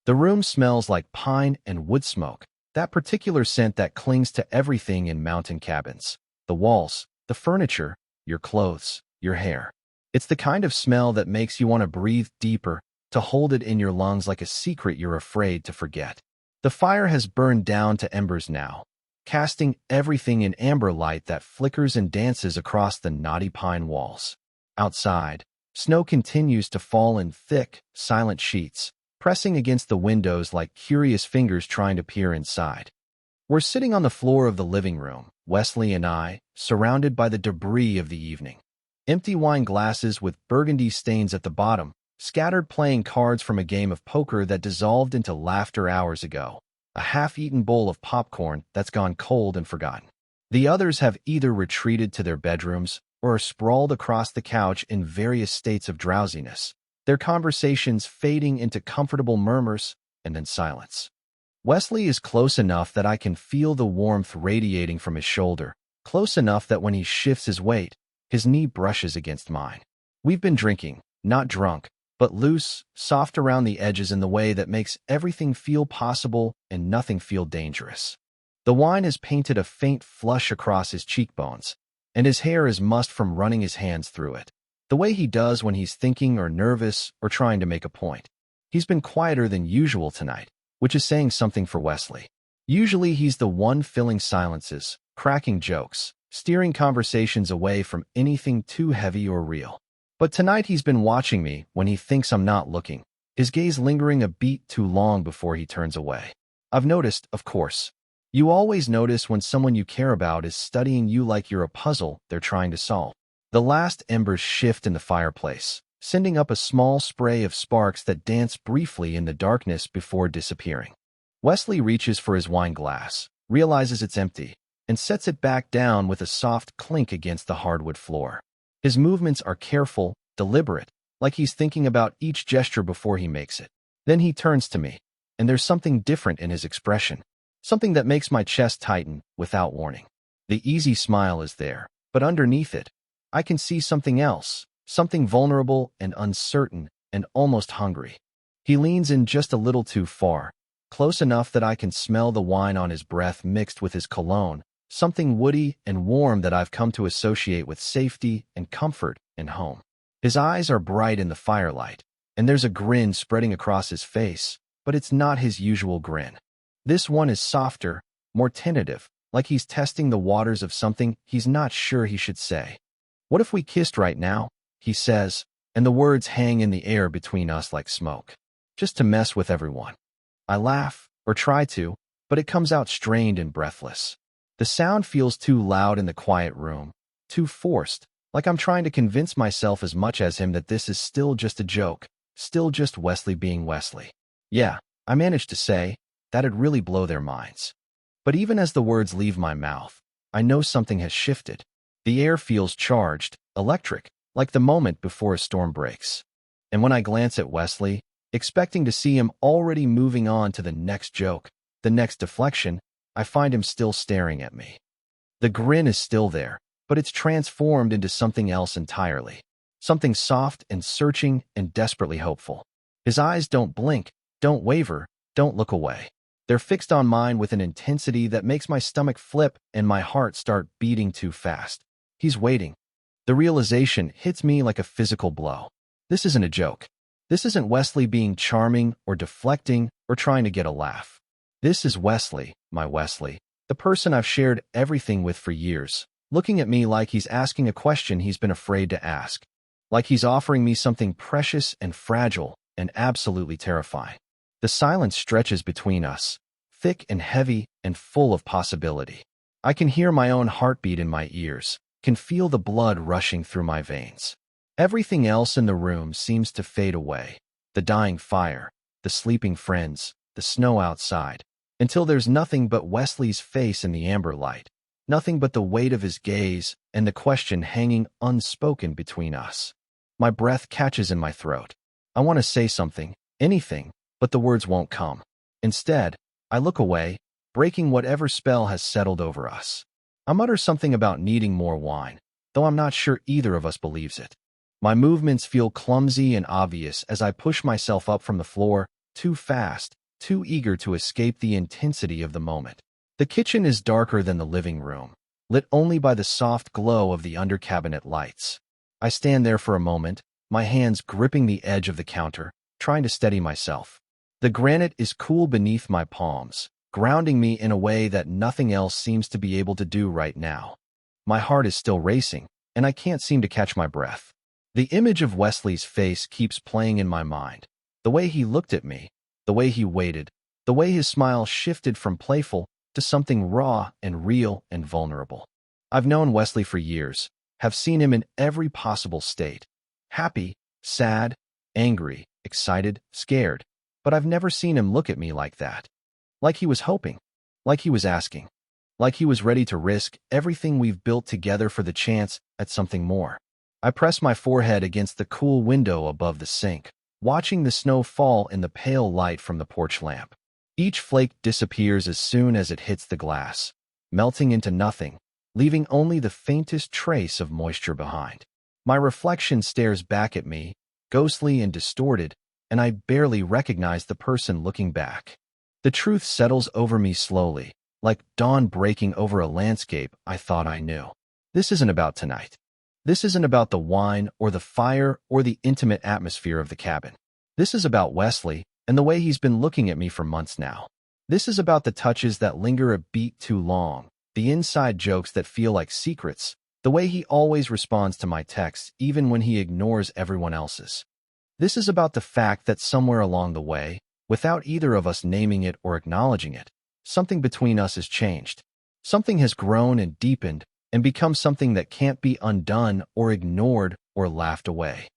The room smells like pine and wood smoke, that particular scent that clings to everything in mountain cabins. The walls, the furniture, your clothes, your hair. It's the kind of smell that makes you want to breathe deeper, to hold it in your lungs like a secret you're afraid to forget. The fire has burned down to embers now, casting everything in amber light that flickers and dances across the knotty pine walls. Outside, snow continues to fall in thick, silent sheets, pressing against the windows like curious fingers trying to peer inside. We're sitting on the floor of the living room, Wesley and I, surrounded by the debris of the evening. Empty wine glasses with burgundy stains at the bottom, scattered playing cards from a game of poker that dissolved into laughter hours ago, a half-eaten bowl of popcorn that's gone cold and forgotten. The others have either retreated to their bedrooms or are sprawled across the couch in various states of drowsiness, their conversations fading into comfortable murmurs and then silence. Wesley is close enough that I can feel the warmth radiating from his shoulder, close enough that when he shifts his weight, his knee brushes against mine. We've been drinking, not drunk, but loose, soft around the edges in the way that makes everything feel possible and nothing feel dangerous. The wine has painted a faint flush across his cheekbones, and his hair is mussed from running his hands through it, the way he does when he's thinking or nervous or trying to make a point. He's been quieter than usual tonight, which is saying something for Wesley. Usually he's the one filling silences, cracking jokes, steering conversations away from anything too heavy or real. But tonight he's been watching me when he thinks I'm not looking, his gaze lingering a beat too long before he turns away. I've noticed, of course. You always notice when someone you care about is studying you like you're a puzzle they're trying to solve. The last embers shift in the fireplace, sending up a small spray of sparks that dance briefly in the darkness before disappearing. Wesley reaches for his wine glass, realizes it's empty, and sets it back down with a soft clink against the hardwood floor. His movements are careful, deliberate, like he's thinking about each gesture before he makes it. Then he turns to me, and there's something different in his expression, something that makes my chest tighten without warning. The easy smile is there, but underneath it, I can see something else, something vulnerable and uncertain and almost hungry. He leans in just a little too far, close enough that I can smell the wine on his breath mixed with his cologne, something woody and warm that I've come to associate with safety and comfort and home. His eyes are bright in the firelight, and there's a grin spreading across his face, but it's not his usual grin. This one is softer, more tentative, like he's testing the waters of something he's not sure he should say. "What if we kissed right now?" he says, and the words hang in the air between us like smoke. Just to mess with everyone. I laugh, or try to, but it comes out strained and breathless. The sound feels too loud in the quiet room, too forced, like I'm trying to convince myself as much as him that this is still just a joke, still just Wesley being Wesley. Yeah, I managed to say, that'd really blow their minds. But even as the words leave my mouth, I know something has shifted. The air feels charged, electric, like the moment before a storm breaks. And when I glance at Wesley, expecting to see him already moving on to the next joke, the next deflection, I find him still staring at me. The grin is still there, but it's transformed into something else entirely. Something soft and searching and desperately hopeful. His eyes don't blink, don't waver, don't look away. They're fixed on mine with an intensity that makes my stomach flip and my heart start beating too fast. He's waiting. The realization hits me like a physical blow. This isn't a joke. This isn't Wesley being charming or deflecting or trying to get a laugh. This is Wesley, my Wesley, the person I've shared everything with for years, looking at me like he's asking a question he's been afraid to ask, like he's offering me something precious and fragile and absolutely terrifying. The silence stretches between us, thick and heavy and full of possibility. I can hear my own heartbeat in my ears, can feel the blood rushing through my veins. Everything else in the room seems to fade away. The dying fire, the sleeping friends, the snow outside, until there's nothing but Wesley's face in the amber light, nothing but the weight of his gaze and the question hanging unspoken between us. My breath catches in my throat. I want to say something, anything, but the words won't come. Instead, I look away, breaking whatever spell has settled over us. I mutter something about needing more wine, though I'm not sure either of us believes it. My movements feel clumsy and obvious as I push myself up from the floor, too fast, too eager to escape the intensity of the moment. The kitchen is darker than the living room, lit only by the soft glow of the under-cabinet lights. I stand there for a moment, my hands gripping the edge of the counter, trying to steady myself. The granite is cool beneath my palms, grounding me in a way that nothing else seems to be able to do right now. My heart is still racing, and I can't seem to catch my breath. The image of Wesley's face keeps playing in my mind. The way he looked at me, the way he waited, the way his smile shifted from playful to something raw and real and vulnerable. I've known Wesley for years, have seen him in every possible state. Happy, sad, angry, excited, scared. But I've never seen him look at me like that. Like he was hoping, like he was asking, like he was ready to risk everything we've built together for the chance at something more. I press my forehead against the cool window above the sink, watching the snow fall in the pale light from the porch lamp. Each flake disappears as soon as it hits the glass, melting into nothing, leaving only the faintest trace of moisture behind. My reflection stares back at me, ghostly and distorted, and I barely recognize the person looking back. The truth settles over me slowly, like dawn breaking over a landscape I thought I knew. This isn't about tonight. This isn't about the wine or the fire or the intimate atmosphere of the cabin. This is about Wesley and the way he's been looking at me for months now. This is about the touches that linger a beat too long, the inside jokes that feel like secrets, the way he always responds to my texts even when he ignores everyone else's. This is about the fact that somewhere along the way, without either of us naming it or acknowledging it, something between us has changed. Something has grown and deepened and become something that can't be undone or ignored or laughed away.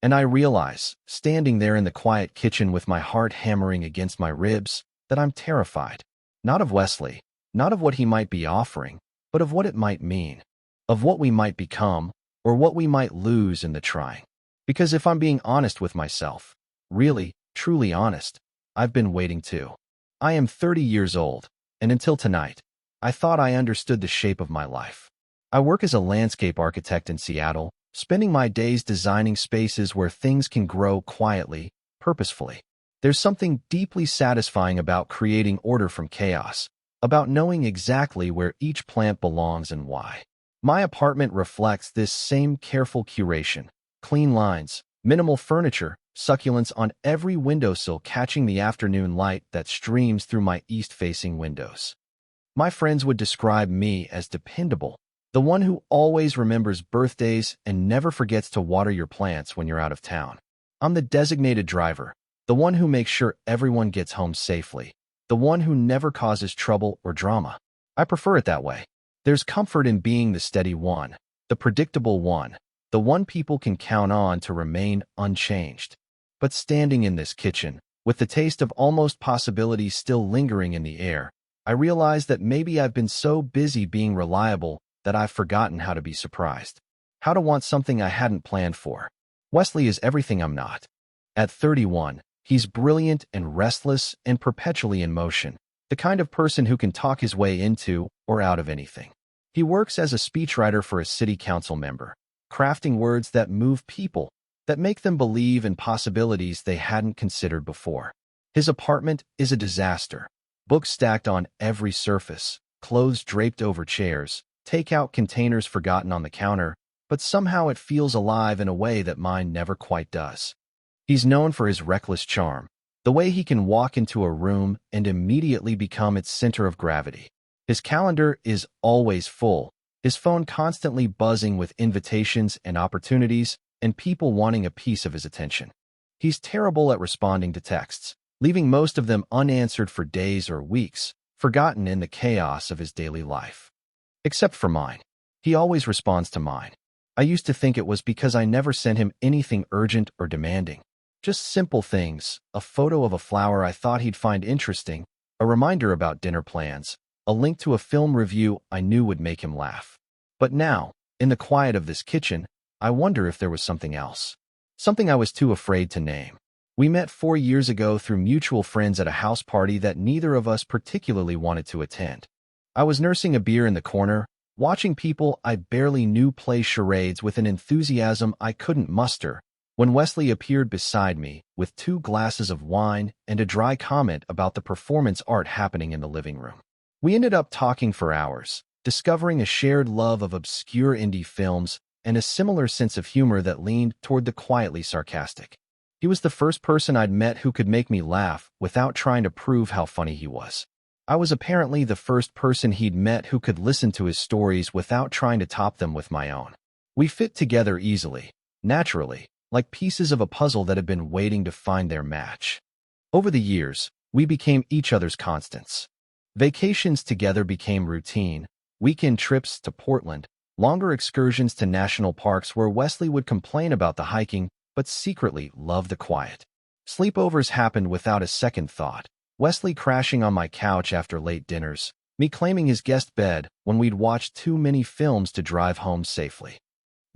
And I realize, standing there in the quiet kitchen with my heart hammering against my ribs, that I'm terrified. Not of Wesley, not of what he might be offering, but of what it might mean, of what we might become, or what we might lose in the trying. Because if I'm being honest with myself, really, truly honest, I've been waiting too. I am 30 years old, and until tonight, I thought I understood the shape of my life. I work as a landscape architect in Seattle, spending my days designing spaces where things can grow quietly, purposefully. There's something deeply satisfying about creating order from chaos, about knowing exactly where each plant belongs and why. My apartment reflects this same careful curation. Clean lines, minimal furniture, succulents on every windowsill catching the afternoon light that streams through my east-facing windows. My friends would describe me as dependable, the one who always remembers birthdays and never forgets to water your plants when you're out of town. I'm the designated driver, the one who makes sure everyone gets home safely, the one who never causes trouble or drama. I prefer it that way. There's comfort in being the steady one, the predictable one, the one people can count on to remain unchanged. But standing in this kitchen, with the taste of almost possibilities still lingering in the air, I realize that maybe I've been so busy being reliable that I've forgotten how to be surprised, how to want something I hadn't planned for. Wesley is everything I'm not. At 31, he's brilliant and restless and perpetually in motion, the kind of person who can talk his way into or out of anything. He works as a speechwriter for a city council member, crafting words that move people, that make them believe in possibilities they hadn't considered before. His apartment is a disaster. Books stacked on every surface, clothes draped over chairs, takeout containers forgotten on the counter, but somehow it feels alive in a way that mine never quite does. He's known for his reckless charm, the way he can walk into a room and immediately become its center of gravity. His calendar is always full, his phone constantly buzzing with invitations and opportunities and people wanting a piece of his attention. He's terrible at responding to texts, leaving most of them unanswered for days or weeks, forgotten in the chaos of his daily life. Except for mine. He always responds to mine. I used to think it was because I never sent him anything urgent or demanding. Just simple things, a photo of a flower I thought he'd find interesting, a reminder about dinner plans, a link to a film review I knew would make him laugh. But now, in the quiet of this kitchen, I wonder if there was something else. Something I was too afraid to name. We met 4 years ago through mutual friends at a house party that neither of us particularly wanted to attend. I was nursing a beer in the corner, watching people I barely knew play charades with an enthusiasm I couldn't muster, when Wesley appeared beside me with 2 glasses of wine and a dry comment about the performance art happening in the living room. We ended up talking for hours, discovering a shared love of obscure indie films and a similar sense of humor that leaned toward the quietly sarcastic. He was the first person I'd met who could make me laugh without trying to prove how funny he was. I was apparently the first person he'd met who could listen to his stories without trying to top them with my own. We fit together easily, naturally, like pieces of a puzzle that had been waiting to find their match. Over the years, we became each other's constants. Vacations together became routine, weekend trips to Portland, longer excursions to national parks where Wesley would complain about the hiking but secretly love the quiet. Sleepovers happened without a second thought, Wesley crashing on my couch after late dinners, me claiming his guest bed when we'd watched too many films to drive home safely.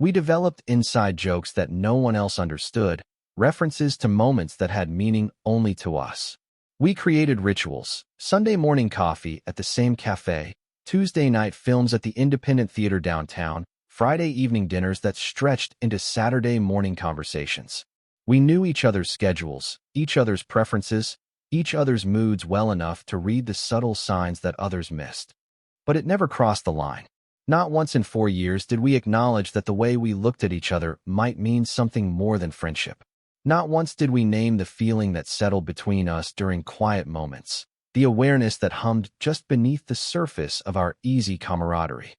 We developed inside jokes that no one else understood, references to moments that had meaning only to us. We created rituals, Sunday morning coffee at the same cafe, Tuesday night films at the independent theater downtown, Friday evening dinners that stretched into Saturday morning conversations. We knew each other's schedules, each other's preferences, each other's moods well enough to read the subtle signs that others missed. But it never crossed the line. Not once in 4 years did we acknowledge that the way we looked at each other might mean something more than friendship. Not once did we name the feeling that settled between us during quiet moments, the awareness that hummed just beneath the surface of our easy camaraderie.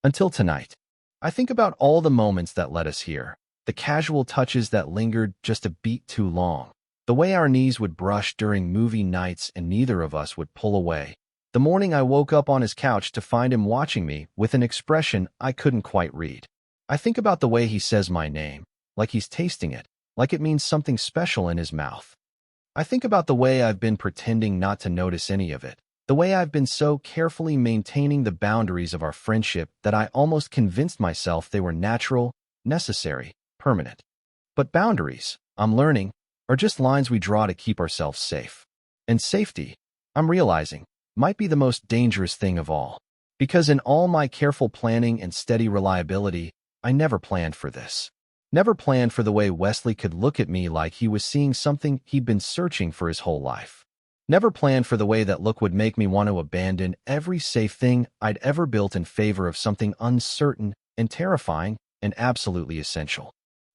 Until tonight, I think about all the moments that led us here, the casual touches that lingered just a beat too long, the way our knees would brush during movie nights and neither of us would pull away, the morning I woke up on his couch to find him watching me with an expression I couldn't quite read. I think about the way he says my name, like he's tasting it, like it means something special in his mouth. I think about the way I've been pretending not to notice any of it, the way I've been so carefully maintaining the boundaries of our friendship that I almost convinced myself they were natural, necessary, permanent. But boundaries, I'm learning, are just lines we draw to keep ourselves safe. And safety, I'm realizing, might be the most dangerous thing of all. Because in all my careful planning and steady reliability, I never planned for this. Never planned for the way Wesley could look at me like he was seeing something he'd been searching for his whole life. Never planned for the way that look would make me want to abandon every safe thing I'd ever built in favor of something uncertain and terrifying and absolutely essential.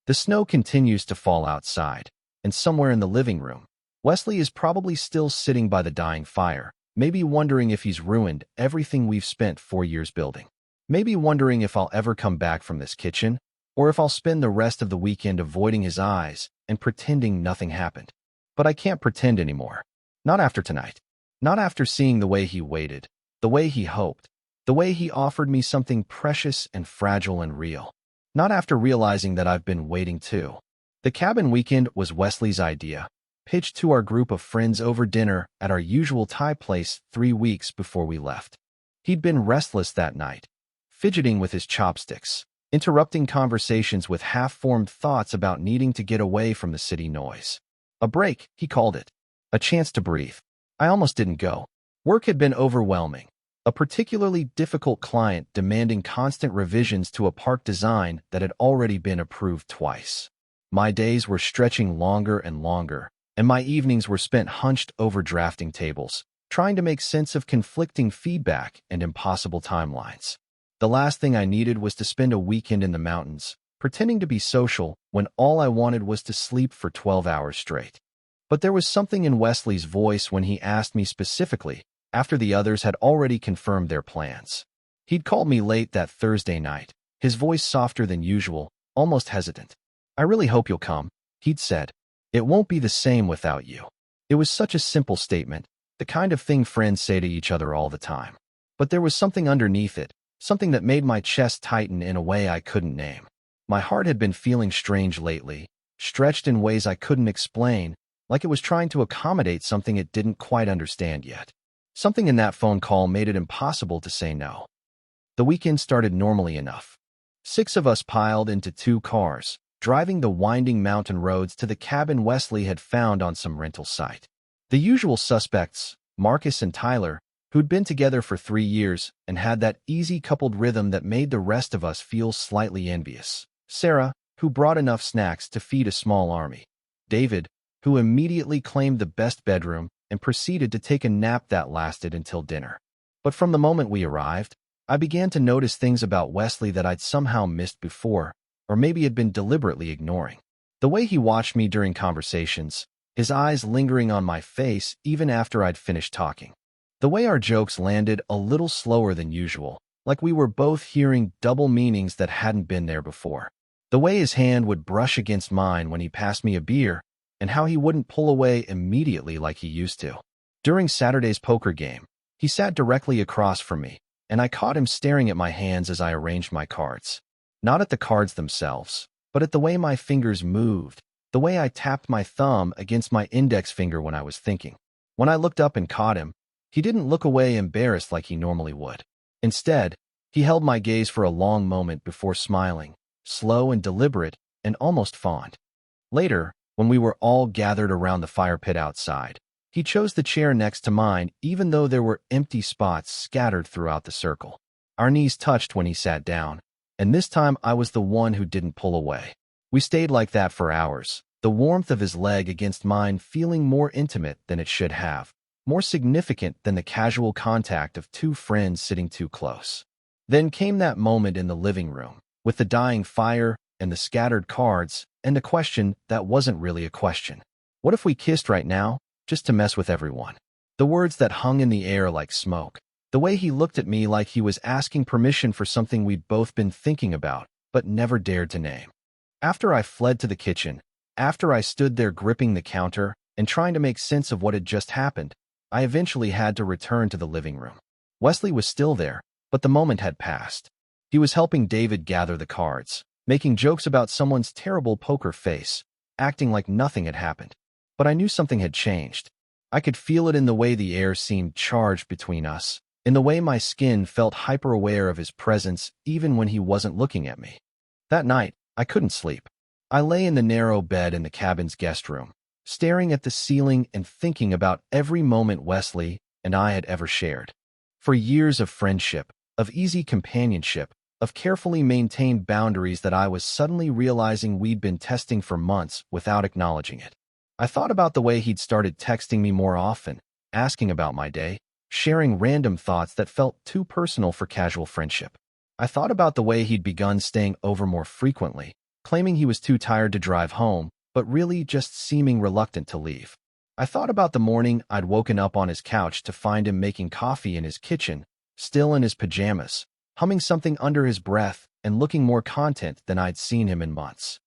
The snow continues to fall outside, and somewhere in the living room, Wesley is probably still sitting by the dying fire, maybe wondering if he's ruined everything we've spent 4 years building. Maybe wondering if I'll ever come back from this kitchen, or if I'll spend the rest of the weekend avoiding his eyes and pretending nothing happened. But I can't pretend anymore. Not after tonight. Not after seeing the way he waited, the way he hoped, the way he offered me something precious and fragile and real. Not after realizing that I've been waiting too. The cabin weekend was Wesley's idea, pitched to our group of friends over dinner at our usual Thai place 3 weeks before we left. He'd been restless that night, fidgeting with his chopsticks, interrupting conversations with half-formed thoughts about needing to get away from the city noise. A break, he called it. A chance to breathe. I almost didn't go. Work had been overwhelming. A particularly difficult client demanding constant revisions to a park design that had already been approved twice. My days were stretching longer and longer, and my evenings were spent hunched over drafting tables, trying to make sense of conflicting feedback and impossible timelines. The last thing I needed was to spend a weekend in the mountains, pretending to be social when all I wanted was to sleep for 12 hours straight. But there was something in Wesley's voice when he asked me specifically, after the others had already confirmed their plans. He'd called me late that Thursday night, his voice softer than usual, almost hesitant. "I really hope you'll come," he'd said. "It won't be the same without you." It was such a simple statement, the kind of thing friends say to each other all the time. But there was something underneath it, something that made my chest tighten in a way I couldn't name. My heart had been feeling strange lately, stretched in ways I couldn't explain, like it was trying to accommodate something it didn't quite understand yet. Something in that phone call made it impossible to say no. The weekend started normally enough. 6 of us piled into 2 cars, driving the winding mountain roads to the cabin Wesley had found on some rental site. The usual suspects, Marcus and Tyler, who'd been together for 3 years and had that easy coupled rhythm that made the rest of us feel slightly envious. Sarah, who brought enough snacks to feed a small army. David, who immediately claimed the best bedroom and proceeded to take a nap that lasted until dinner. But from the moment we arrived, I began to notice things about Wesley that I'd somehow missed before, or maybe had been deliberately ignoring. The way he watched me during conversations, his eyes lingering on my face even after I'd finished talking. The way our jokes landed a little slower than usual, like we were both hearing double meanings that hadn't been there before. The way his hand would brush against mine when he passed me a beer, and how he wouldn't pull away immediately like he used to. During Saturday's poker game, he sat directly across from me, and I caught him staring at my hands as I arranged my cards. Not at the cards themselves, but at the way my fingers moved, the way I tapped my thumb against my index finger when I was thinking. When I looked up and caught him, he didn't look away embarrassed like he normally would. Instead, he held my gaze for a long moment before smiling, slow and deliberate and almost fond. Later, when we were all gathered around the fire pit outside, he chose the chair next to mine even though there were empty spots scattered throughout the circle. Our knees touched when he sat down, and this time I was the one who didn't pull away. We stayed like that for hours, the warmth of his leg against mine feeling more intimate than it should have, more significant than the casual contact of two friends sitting too close. Then came that moment in the living room, with the dying fire and the scattered cards, and a question that wasn't really a question. What if we kissed right now, just to mess with everyone? The words that hung in the air like smoke. The way he looked at me like he was asking permission for something we'd both been thinking about, but never dared to name. After I fled to the kitchen, after I stood there gripping the counter and trying to make sense of what had just happened, I eventually had to return to the living room. Wesley was still there, but the moment had passed. He was helping David gather the cards, making jokes about someone's terrible poker face, acting like nothing had happened. But I knew something had changed. I could feel it in the way the air seemed charged between us, in the way my skin felt hyper-aware of his presence even when he wasn't looking at me. That night, I couldn't sleep. I lay in the narrow bed in the cabin's guest room, staring at the ceiling and thinking about every moment Wesley and I had ever shared. For years of friendship, of easy companionship, of carefully maintained boundaries that I was suddenly realizing we'd been testing for months without acknowledging it. I thought about the way he'd started texting me more often, asking about my day, sharing random thoughts that felt too personal for casual friendship. I thought about the way he'd begun staying over more frequently, claiming he was too tired to drive home, but really just seeming reluctant to leave. I thought about the morning I'd woken up on his couch to find him making coffee in his kitchen, still in his pajamas, humming something under his breath and looking more content than I'd seen him in months.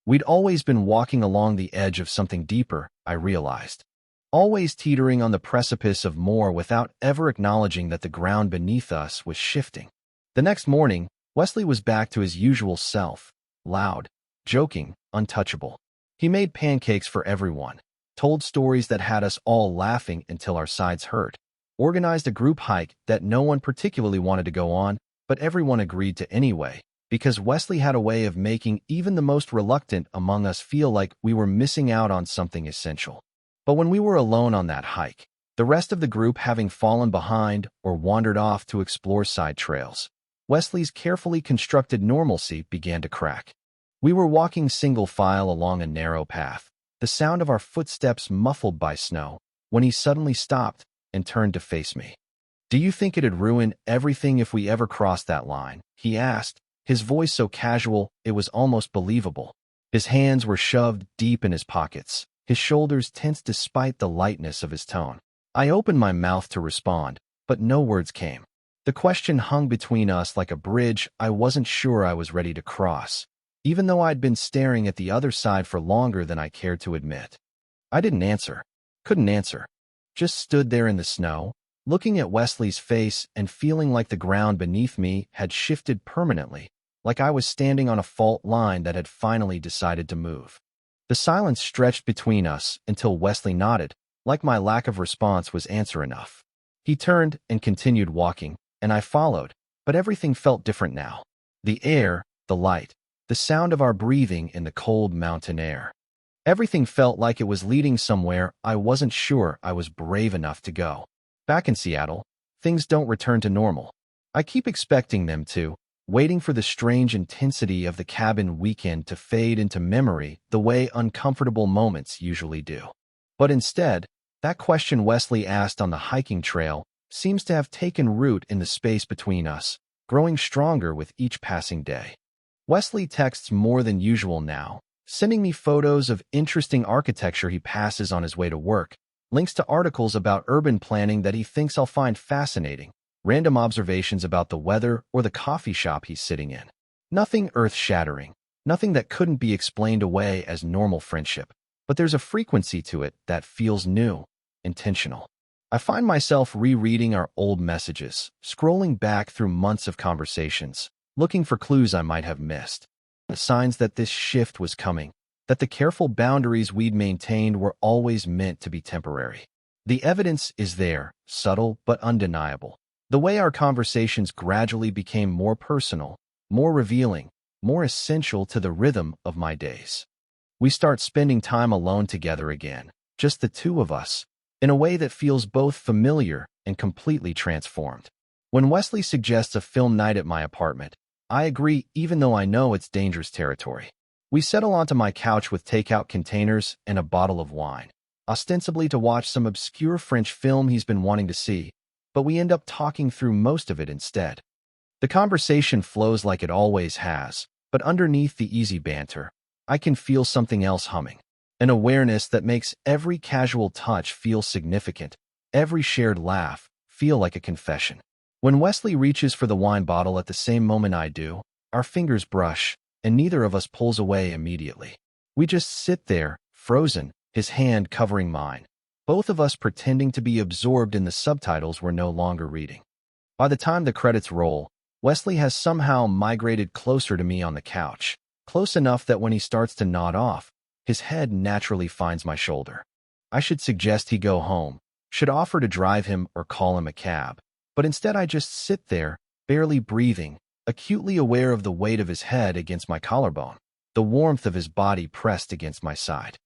We'd always been walking along the edge of something deeper, I realized. Always teetering on the precipice of more without ever acknowledging that the ground beneath us was shifting. The next morning, Wesley was back to his usual self, loud, joking, untouchable. He made pancakes for everyone, told stories that had us all laughing until our sides hurt, organized a group hike that no one particularly wanted to go on, but everyone agreed to anyway, because Wesley had a way of making even the most reluctant among us feel like we were missing out on something essential. But when we were alone on that hike, the rest of the group having fallen behind or wandered off to explore side trails, Wesley's carefully constructed normalcy began to crack. We were walking single file along a narrow path, the sound of our footsteps muffled by snow, when he suddenly stopped and turned to face me. "Do you think it'd ruin everything if we ever crossed that line?" he asked, his voice so casual it was almost believable. His hands were shoved deep in his pockets, his shoulders tense despite the lightness of his tone. I opened my mouth to respond, but no words came. The question hung between us like a bridge I wasn't sure I was ready to cross, even though I'd been staring at the other side for longer than I cared to admit. I didn't answer, couldn't answer, just stood there in the snow, looking at Wesley's face and feeling like the ground beneath me had shifted permanently, like I was standing on a fault line that had finally decided to move. The silence stretched between us until Wesley nodded, like my lack of response was answer enough. He turned and continued walking, and I followed, but everything felt different now. The air, the light, the sound of our breathing in the cold mountain air. Everything felt like it was leading somewhere I wasn't sure I was brave enough to go. Back in Seattle, things don't return to normal. I keep expecting them to, waiting for the strange intensity of the cabin weekend to fade into memory the way uncomfortable moments usually do. But instead, that question Wesley asked on the hiking trail seems to have taken root in the space between us, growing stronger with each passing day. Wesley texts more than usual now, sending me photos of interesting architecture he passes on his way to work, links to articles about urban planning that he thinks I'll find fascinating, random observations about the weather or the coffee shop he's sitting in. Nothing earth-shattering, nothing that couldn't be explained away as normal friendship, but there's a frequency to it that feels new, intentional. I find myself rereading our old messages, scrolling back through months of conversations, looking for clues I might have missed. The signs that this shift was coming, that the careful boundaries we'd maintained were always meant to be temporary. The evidence is there, subtle but undeniable. The way our conversations gradually became more personal, more revealing, more essential to the rhythm of my days. We start spending time alone together again, just the two of us, in a way that feels both familiar and completely transformed. When Wesley suggests a film night at my apartment, I agree even though I know it's dangerous territory. We settle onto my couch with takeout containers and a bottle of wine, ostensibly to watch some obscure French film he's been wanting to see, but we end up talking through most of it instead. The conversation flows like it always has, but underneath the easy banter, I can feel something else humming. An awareness that makes every casual touch feel significant, every shared laugh feel like a confession. When Wesley reaches for the wine bottle at the same moment I do, our fingers brush, and neither of us pulls away immediately. We just sit there, frozen, his hand covering mine, both of us pretending to be absorbed in the subtitles we're no longer reading. By the time the credits roll, Wesley has somehow migrated closer to me on the couch, close enough that when he starts to nod off, his head naturally finds my shoulder. I should suggest he go home, should offer to drive him or call him a cab, but instead I just sit there, barely breathing, acutely aware of the weight of his head against my collarbone, the warmth of his body pressed against my side.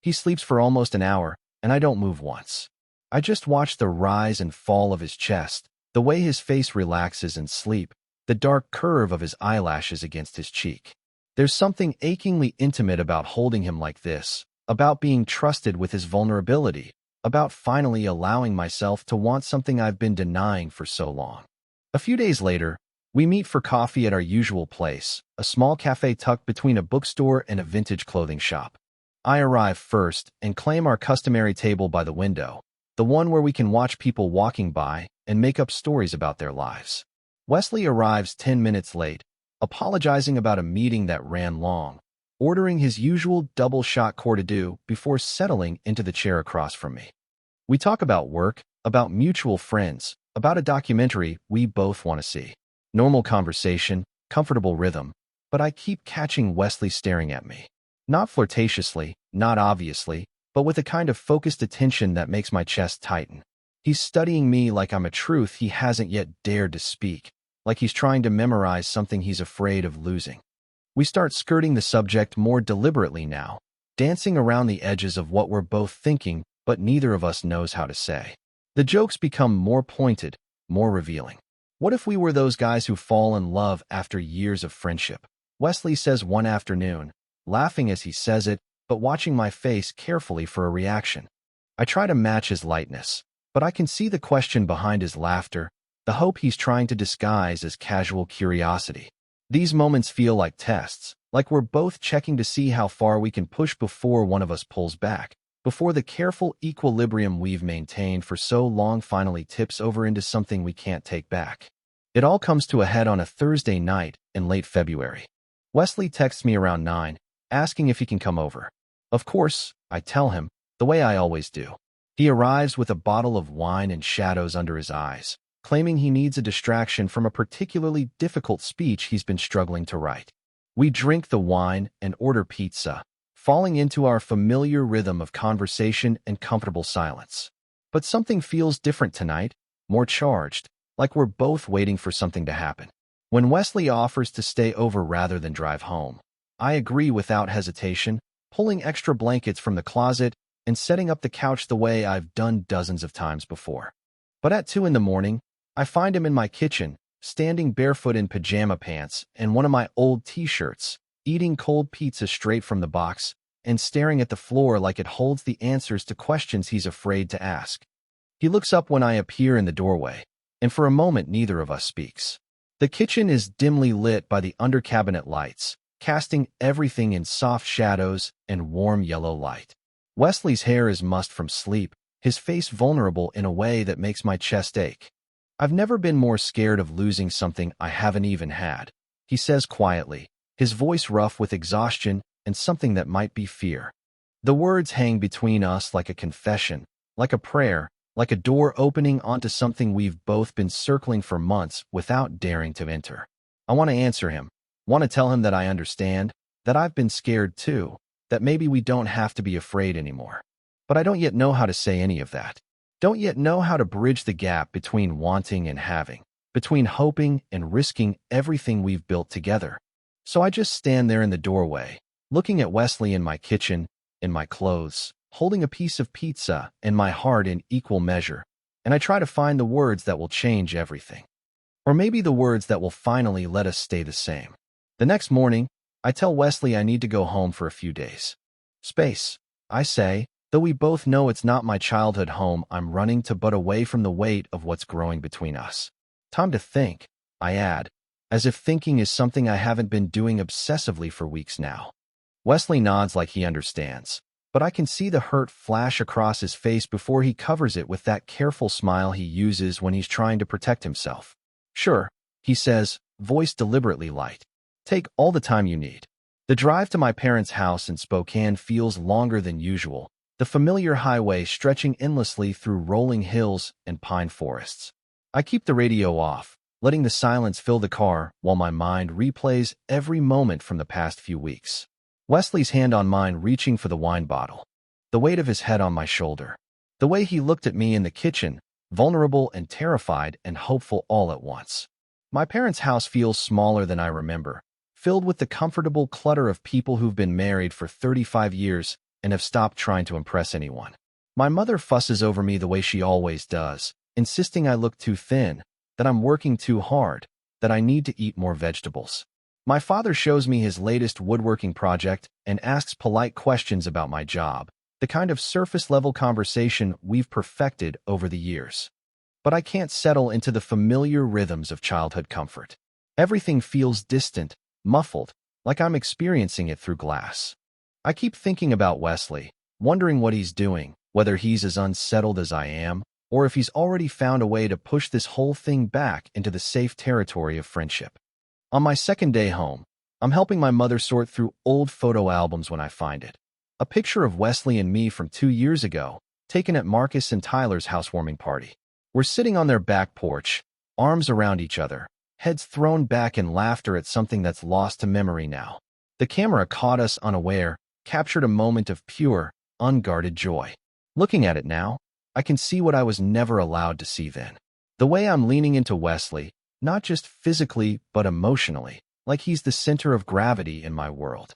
He sleeps for almost an hour, and I don't move once. I just watch the rise and fall of his chest, the way his face relaxes in sleep, the dark curve of his eyelashes against his cheek. There's something achingly intimate about holding him like this, about being trusted with his vulnerability, about finally allowing myself to want something I've been denying for so long. A few days later, we meet for coffee at our usual place, a small cafe tucked between a bookstore and a vintage clothing shop. I arrive first and claim our customary table by the window, the one where we can watch people walking by and make up stories about their lives. Wesley arrives 10 minutes late, apologizing about a meeting that ran long, ordering his usual double-shot Cordidu before settling into the chair across from me. We talk about work, about mutual friends, about a documentary we both want to see. Normal conversation, comfortable rhythm, but I keep catching Wesley staring at me. Not flirtatiously, not obviously, but with a kind of focused attention that makes my chest tighten. He's studying me like I'm a truth he hasn't yet dared to speak, like he's trying to memorize something he's afraid of losing. We start skirting the subject more deliberately now, dancing around the edges of what we're both thinking, but neither of us knows how to say. The jokes become more pointed, more revealing. What if we were those guys who fall in love after years of friendship? Wesley says one afternoon, laughing as he says it, but watching my face carefully for a reaction. I try to match his lightness, but I can see the question behind his laughter, the hope he's trying to disguise as casual curiosity. These moments feel like tests, like we're both checking to see how far we can push before one of us pulls back, before the careful equilibrium we've maintained for so long finally tips over into something we can't take back. It all comes to a head on a Thursday night in late February. Wesley texts me around 9, asking if he can come over. Of course, I tell him, the way I always do. He arrives with a bottle of wine and shadows under his eyes, claiming he needs a distraction from a particularly difficult speech he's been struggling to write. We drink the wine and order pizza, falling into our familiar rhythm of conversation and comfortable silence. But something feels different tonight, more charged, like we're both waiting for something to happen. When Wesley offers to stay over rather than drive home, I agree without hesitation, pulling extra blankets from the closet and setting up the couch the way I've done dozens of times before. But at 2 in the morning, I find him in my kitchen, standing barefoot in pajama pants and one of my old t-shirts, eating cold pizza straight from the box, and staring at the floor like it holds the answers to questions he's afraid to ask. He looks up when I appear in the doorway, and for a moment neither of us speaks. The kitchen is dimly lit by the under-cabinet lights, casting everything in soft shadows and warm yellow light. Wesley's hair is mussed from sleep, his face vulnerable in a way that makes my chest ache. "I've never been more scared of losing something I haven't even had," he says quietly, his voice rough with exhaustion and something that might be fear. The words hang between us like a confession, like a prayer, like a door opening onto something we've both been circling for months without daring to enter. I want to answer him, want to tell him that I understand, that I've been scared too, that maybe we don't have to be afraid anymore. But I don't yet know how to say any of that. Don't yet know how to bridge the gap between wanting and having, between hoping and risking everything we've built together. So I just stand there in the doorway, looking at Wesley in my kitchen, in my clothes, holding a piece of pizza and my heart in equal measure, and I try to find the words that will change everything. Or maybe the words that will finally let us stay the same. The next morning, I tell Wesley I need to go home for a few days. "Space," I say, though we both know it's not my childhood home I'm running to, but away from the weight of what's growing between us. "Time to think," I add, as if thinking is something I haven't been doing obsessively for weeks now. Wesley nods like he understands, but I can see the hurt flash across his face before he covers it with that careful smile he uses when he's trying to protect himself. "Sure," he says, voice deliberately light. "Take all the time you need." The drive to my parents' house in Spokane feels longer than usual, the familiar highway stretching endlessly through rolling hills and pine forests. I keep the radio off, letting the silence fill the car while my mind replays every moment from the past few weeks. Wesley's hand on mine reaching for the wine bottle. The weight of his head on my shoulder. The way he looked at me in the kitchen, vulnerable and terrified and hopeful all at once. My parents' house feels smaller than I remember, filled with the comfortable clutter of people who've been married for 35 years and have stopped trying to impress anyone. My mother fusses over me the way she always does, insisting I look too thin, that I'm working too hard, that I need to eat more vegetables. My father shows me his latest woodworking project and asks polite questions about my job, the kind of surface-level conversation we've perfected over the years. But I can't settle into the familiar rhythms of childhood comfort. Everything feels distant, muffled, like I'm experiencing it through glass. I keep thinking about Wesley, wondering what he's doing, whether he's as unsettled as I am, or if he's already found a way to push this whole thing back into the safe territory of friendship. On my second day home, I'm helping my mother sort through old photo albums when I find it. A picture of Wesley and me from 2 years ago, taken at Marcus and Tyler's housewarming party. We're sitting on their back porch, arms around each other, heads thrown back in laughter at something that's lost to memory now. The camera caught us unaware, captured a moment of pure, unguarded joy. Looking at it now, I can see what I was never allowed to see then. The way I'm leaning into Wesley, not just physically, but emotionally, like he's the center of gravity in my world.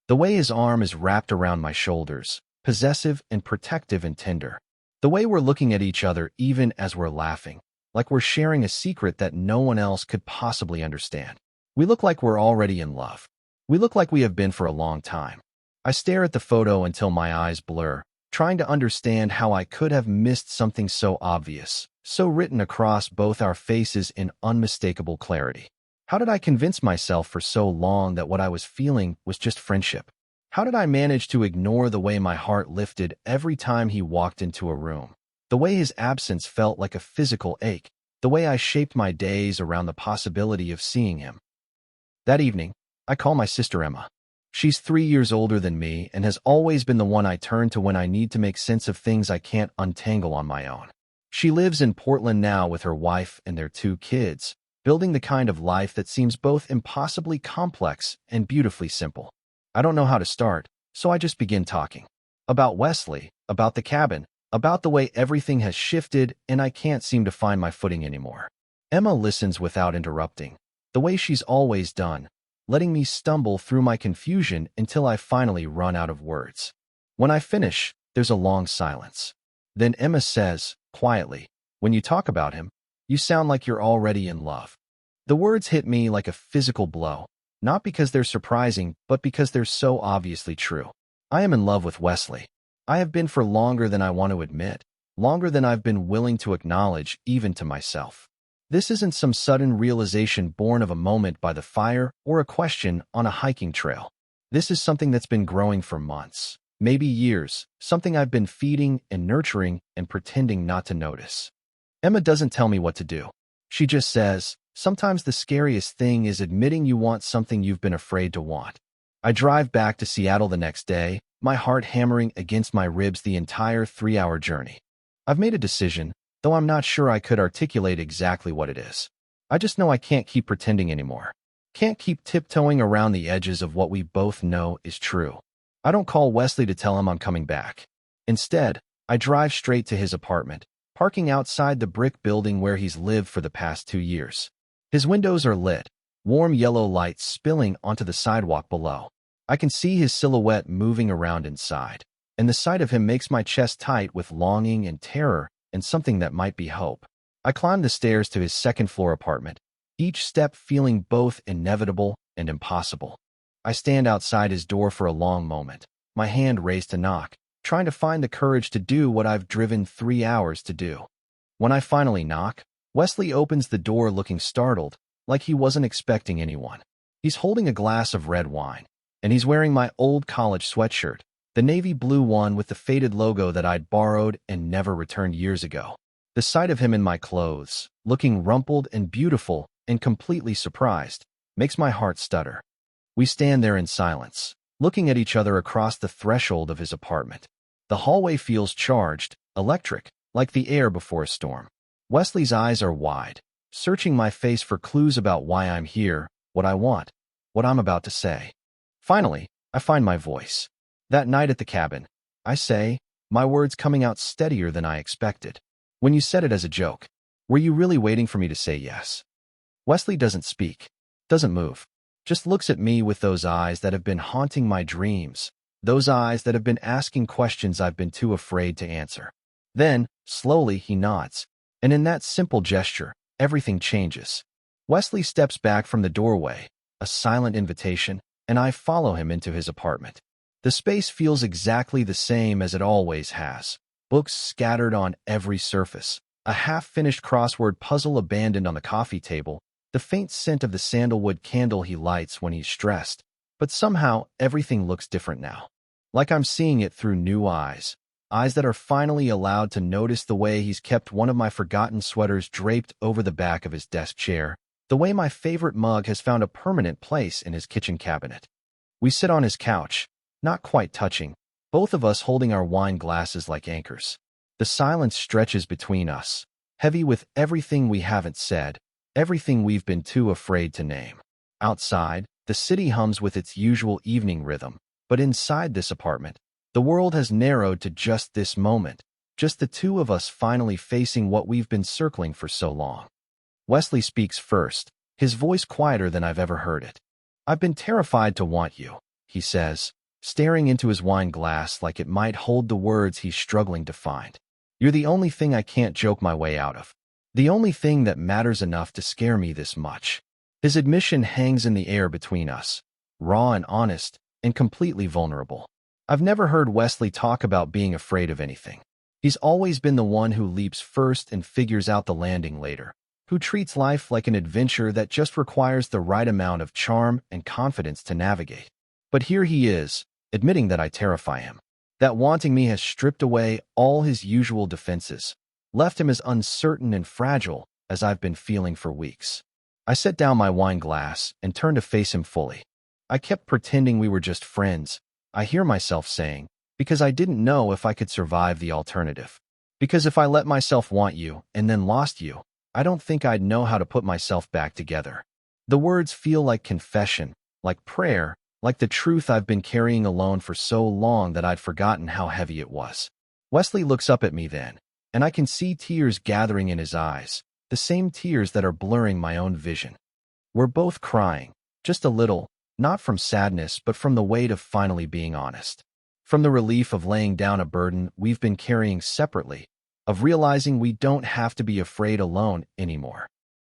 The way his arm is wrapped around my shoulders, possessive and protective and tender. The way we're looking at each other even as we're laughing, like we're sharing a secret that no one else could possibly understand. We look like we're already in love. We look like we have been for a long time. I stare at the photo until my eyes blur, trying to understand how I could have missed something so obvious, so written across both our faces in unmistakable clarity. How did I convince myself for so long that what I was feeling was just friendship? How did I manage to ignore the way my heart lifted every time he walked into a room? The way his absence felt like a physical ache, the way I shaped my days around the possibility of seeing him. That evening, I call my sister Emma. She's 3 years older than me and has always been the one I turn to when I need to make sense of things I can't untangle on my own. She lives in Portland now with her wife and their 2 kids, building the kind of life that seems both impossibly complex and beautifully simple. I don't know how to start, so I just begin talking. About Wesley, about the cabin, about the way everything has shifted and I can't seem to find my footing anymore. Emma listens without interrupting, the way she's always done, letting me stumble through my confusion until I finally run out of words. When I finish, there's a long silence. Then Emma says, quietly, "When you talk about him, you sound like you're already in love." The words hit me like a physical blow, not because they're surprising, but because they're so obviously true. I am in love with Wesley. I have been for longer than I want to admit, longer than I've been willing to acknowledge even to myself. This isn't some sudden realization born of a moment by the fire or a question on a hiking trail. This is something that's been growing for months, maybe years, something I've been feeding and nurturing and pretending not to notice. Emma doesn't tell me what to do. She just says, sometimes the scariest thing is admitting you want something you've been afraid to want. I drive back to Seattle the next day, my heart hammering against my ribs the entire 3-hour journey. I've made a decision, though I'm not sure I could articulate exactly what it is. I just know I can't keep pretending anymore. Can't keep tiptoeing around the edges of what we both know is true. I don't call Wesley to tell him I'm coming back. Instead, I drive straight to his apartment, parking outside the brick building where he's lived for the past 2 years. His windows are lit, warm yellow light spilling onto the sidewalk below. I can see his silhouette moving around inside, and the sight of him makes my chest tight with longing and terror and something that might be hope. I climb the stairs to his second-floor apartment, each step feeling both inevitable and impossible. I stand outside his door for a long moment, my hand raised to knock, trying to find the courage to do what I've driven 3 hours to do. When I finally knock, Wesley opens the door looking startled, like he wasn't expecting anyone. He's holding a glass of red wine, and he's wearing my old college sweatshirt, the navy blue one with the faded logo that I'd borrowed and never returned years ago. The sight of him in my clothes, looking rumpled and beautiful and completely surprised, makes my heart stutter. We stand there in silence, looking at each other across the threshold of his apartment. The hallway feels charged, electric, like the air before a storm. Wesley's eyes are wide, searching my face for clues about why I'm here, what I want, what I'm about to say. Finally, I find my voice. That night at the cabin, I say, my words coming out steadier than I expected. When you said it as a joke, were you really waiting for me to say yes? Wesley doesn't speak, doesn't move, just looks at me with those eyes that have been haunting my dreams, those eyes that have been asking questions I've been too afraid to answer. Then, slowly, he nods, and in that simple gesture, everything changes. Wesley steps back from the doorway, a silent invitation, and I follow him into his apartment. The space feels exactly the same as it always has. Books scattered on every surface, a half-finished crossword puzzle abandoned on the coffee table, the faint scent of the sandalwood candle he lights when he's stressed. But somehow, everything looks different now. Like I'm seeing it through new eyes. Eyes that are finally allowed to notice the way he's kept one of my forgotten sweaters draped over the back of his desk chair, the way my favorite mug has found a permanent place in his kitchen cabinet. We sit on his couch, not quite touching, both of us holding our wine glasses like anchors. The silence stretches between us, heavy with everything we haven't said, everything we've been too afraid to name. Outside, the city hums with its usual evening rhythm, but inside this apartment, the world has narrowed to just this moment, just the two of us finally facing what we've been circling for so long. Wesley speaks first, his voice quieter than I've ever heard it. I've been terrified to want you, he says, staring into his wine glass like it might hold the words he's struggling to find. You're the only thing I can't joke my way out of. The only thing that matters enough to scare me this much. His admission hangs in the air between us, raw and honest, and completely vulnerable. I've never heard Wesley talk about being afraid of anything. He's always been the one who leaps first and figures out the landing later, who treats life like an adventure that just requires the right amount of charm and confidence to navigate. But here he is, admitting that I terrify him, that wanting me has stripped away all his usual defenses, left him as uncertain and fragile as I've been feeling for weeks. I set down my wine glass and turned to face him fully. I kept pretending we were just friends, I hear myself saying, because I didn't know if I could survive the alternative. Because if I let myself want you and then lost you, I don't think I'd know how to put myself back together. The words feel like confession, like prayer, like the truth I've been carrying alone for so long that I'd forgotten how heavy it was. Wesley looks up at me then, and I can see tears gathering in his eyes, the same tears that are blurring my own vision. We're both crying, just a little, not from sadness but from the weight of finally being honest. From the relief of laying down a burden we've been carrying separately, of realizing we don't have to be afraid alone anymore.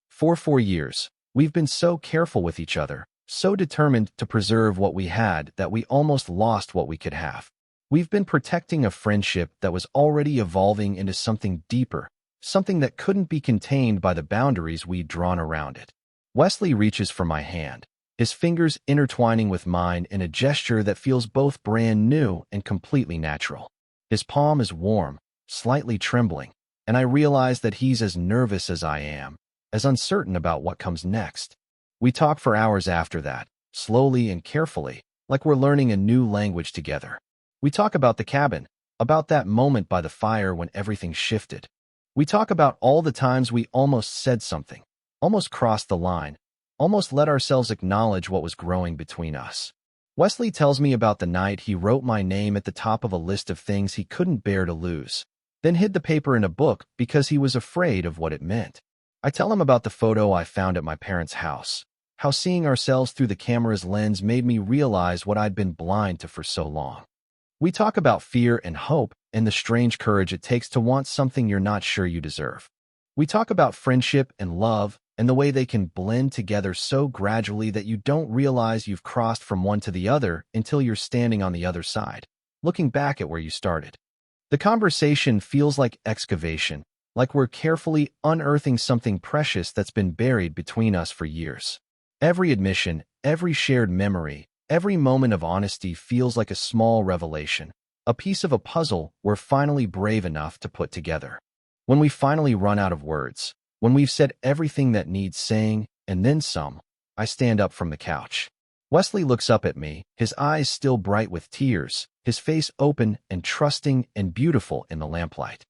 For 4 years, We've been so careful with each other, so determined to preserve what we had that we almost lost what we could have. We've been protecting a friendship that was already evolving into something deeper, something that couldn't be contained by the boundaries we'd drawn around it. Wesley reaches for my hand, his fingers intertwining with mine in a gesture that feels both brand new and completely natural. His palm is warm, slightly trembling, and I realize that he's as nervous as I am, as uncertain about what comes next. We talk for hours after that, slowly and carefully, like we're learning a new language together. We talk about the cabin, about that moment by the fire when everything shifted. We talk about all the times we almost said something, almost crossed the line, almost let ourselves acknowledge what was growing between us. Wesley tells me about the night he wrote my name at the top of a list of things he couldn't bear to lose, then hid the paper in a book because he was afraid of what it meant. I tell him about the photo I found at my parents' house, how seeing ourselves through the camera's lens made me realize what I'd been blind to for so long. We talk about fear and hope and the strange courage it takes to want something you're not sure you deserve. We talk about friendship and love and the way they can blend together so gradually that you don't realize you've crossed from one to the other until you're standing on the other side, looking back at where you started. The conversation feels like excavation, like we're carefully unearthing something precious that's been buried between us for years. Every admission, every shared memory, every moment of honesty feels like a small revelation, a piece of a puzzle we're finally brave enough to put together. When we finally run out of words, when we've said everything that needs saying, and then some, I stand up from the couch. Wesley looks up at me, his eyes still bright with tears, his face open and trusting and beautiful in the lamplight.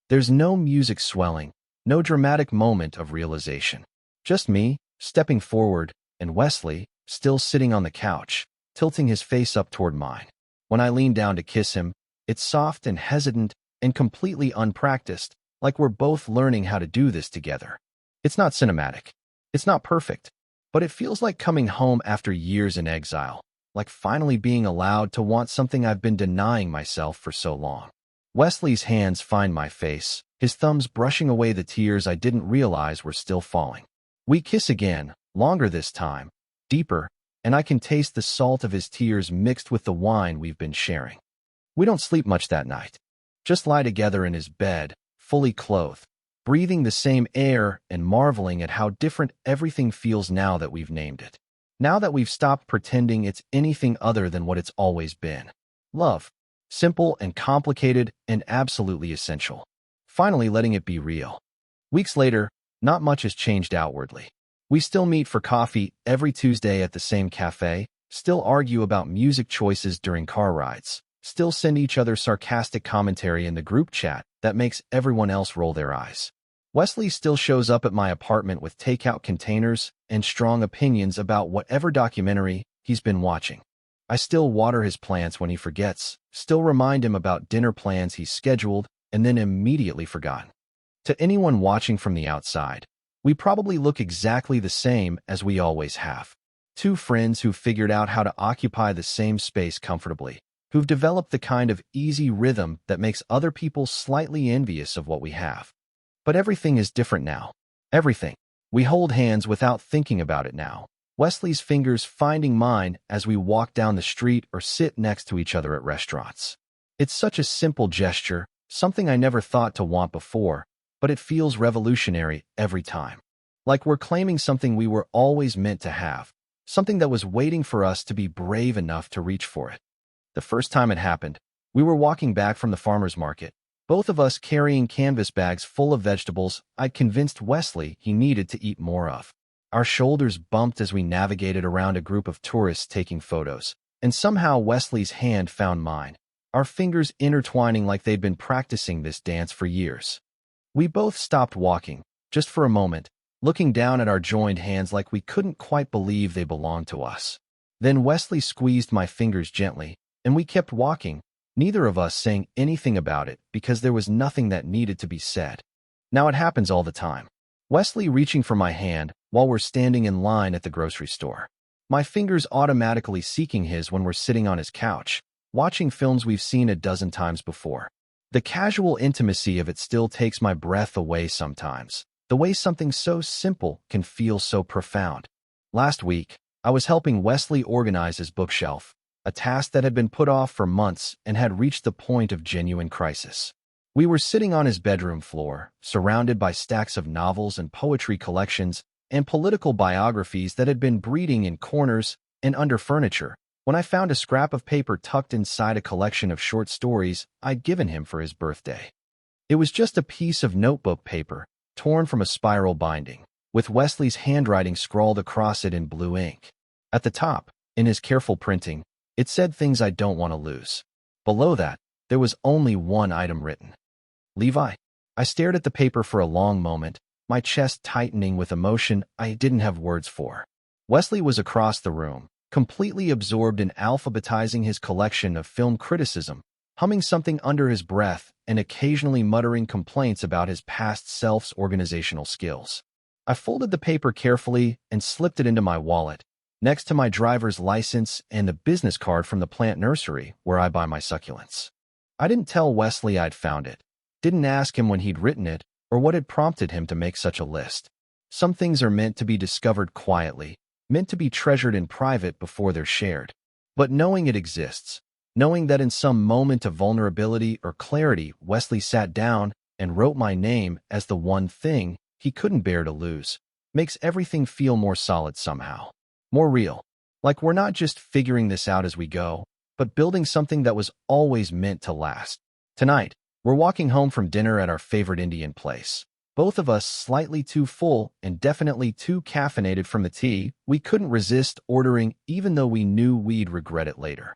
There's no music swelling, no dramatic moment of realization. Just me, stepping forward, and Wesley, still sitting on the couch, tilting his face up toward mine. When I lean down to kiss him, it's soft and hesitant and completely unpracticed, like we're both learning how to do this together. It's not cinematic. It's not perfect. But it feels like coming home after years in exile, like finally being allowed to want something I've been denying myself for so long. Wesley's hands find my face, his thumbs brushing away the tears I didn't realize were still falling. We kiss again, longer this time, deeper, and I can taste the salt of his tears mixed with the wine we've been sharing. We don't sleep much that night. Just lie together in his bed, fully clothed, breathing the same air and marveling at how different everything feels now that we've named it. Now that we've stopped pretending it's anything other than what it's always been. Love. Simple and complicated and absolutely essential. Finally letting it be real. Weeks later, not much has changed outwardly. We still meet for coffee every Tuesday at the same cafe, still argue about music choices during car rides, still send each other sarcastic commentary in the group chat that makes everyone else roll their eyes. Wesley still shows up at my apartment with takeout containers and strong opinions about whatever documentary he's been watching. I still water his plants when he forgets, still remind him about dinner plans he's scheduled and then immediately forgotten. To anyone watching from the outside, we probably look exactly the same as we always have. Two friends who figured out how to occupy the same space comfortably, who've developed the kind of easy rhythm that makes other people slightly envious of what we have. But everything is different now. Everything. We hold hands without thinking about it now. Wesley's fingers finding mine as we walk down the street or sit next to each other at restaurants. It's such a simple gesture, something I never thought to want before, but it feels revolutionary every time. Like we're claiming something we were always meant to have, something that was waiting for us to be brave enough to reach for it. The first time it happened, we were walking back from the farmer's market, both of us carrying canvas bags full of vegetables I'd convinced Wesley he needed to eat more of. Our shoulders bumped as we navigated around a group of tourists taking photos, and somehow Wesley's hand found mine, our fingers intertwining like they'd been practicing this dance for years. We both stopped walking, just for a moment, looking down at our joined hands like we couldn't quite believe they belonged to us. Then Wesley squeezed my fingers gently, and we kept walking, neither of us saying anything about it because there was nothing that needed to be said. Now it happens all the time. Wesley reaching for my hand while we're standing in line at the grocery store. My fingers automatically seeking his when we're sitting on his couch, watching films we've seen a dozen times before. The casual intimacy of it still takes my breath away sometimes, The way something so simple can feel so profound. Last week, I was helping Wesley organize his bookshelf, a task that had been put off for months and had reached the point of genuine crisis. We were sitting on his bedroom floor, surrounded by stacks of novels and poetry collections and political biographies that had been breeding in corners and under furniture, when I found a scrap of paper tucked inside a collection of short stories I'd given him for his birthday. It was just a piece of notebook paper, torn from a spiral binding, with Wesley's handwriting scrawled across it in blue ink. At the top, in his careful printing, it said things I don't want to lose. Below that, there was only one item written. Levi. I stared at the paper for a long moment, my chest tightening with emotion I didn't have words for. Wesley was across the room, completely absorbed in alphabetizing his collection of film criticism, humming something under his breath and occasionally muttering complaints about his past self's organizational skills. I folded the paper carefully and slipped it into my wallet, next to my driver's license and the business card from the plant nursery where I buy my succulents. I didn't tell Wesley I'd found it, didn't ask him when he'd written it or what had prompted him to make such a list. Some things are meant to be discovered quietly, meant to be treasured in private before they're shared. But knowing it exists, knowing that in some moment of vulnerability or clarity Wesley sat down and wrote my name as the one thing he couldn't bear to lose, makes everything feel more solid somehow. More real. Like we're not just figuring this out as we go, but building something that was always meant to last. Tonight, we're walking home from dinner at our favorite Indian place. Both of us slightly too full and definitely too caffeinated from the tea we couldn't resist ordering even though we knew we'd regret it later.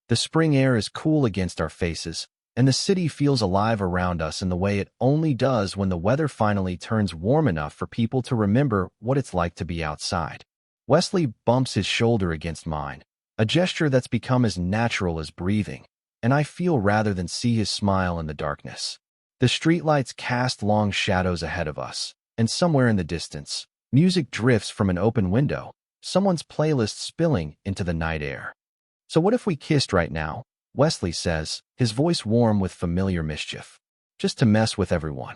The spring air is cool against our faces, and the city feels alive around us in the way it only does when the weather finally turns warm enough for people to remember what it's like to be outside. Wesley bumps his shoulder against mine, a gesture that's become as natural as breathing, and I feel rather than see his smile in the darkness. The streetlights cast long shadows ahead of us, and somewhere in the distance, music drifts from an open window, someone's playlist spilling into the night air. So what if we kissed right now? Wesley says, his voice warm with familiar mischief. Just to mess with everyone.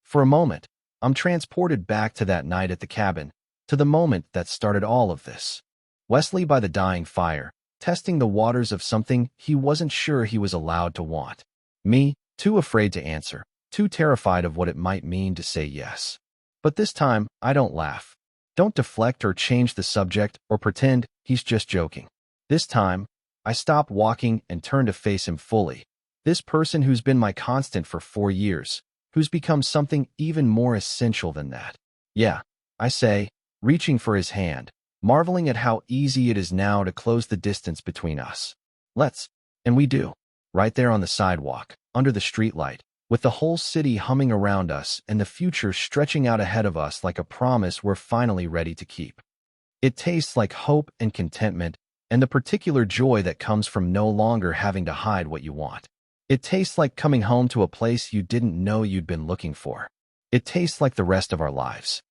For a moment, I'm transported back to that night at the cabin, to the moment that started all of this. Wesley by the dying fire, testing the waters of something he wasn't sure he was allowed to want. Me, too afraid to answer, too terrified of what it might mean to say yes. But this time, I don't laugh. Don't deflect or change the subject or pretend he's just joking. This time, I stop walking and turn to face him fully. This person who's been my constant for 4 years, who's become something even more essential than that. Yeah, I say, reaching for his hand, marveling at how easy it is now to close the distance between us. Let's, and we do, right there on the sidewalk, under the streetlight, with the whole city humming around us and the future stretching out ahead of us like a promise we're finally ready to keep. It tastes like hope and contentment, and the particular joy that comes from no longer having to hide what you want. It tastes like coming home to a place you didn't know you'd been looking for. It tastes like the rest of our lives.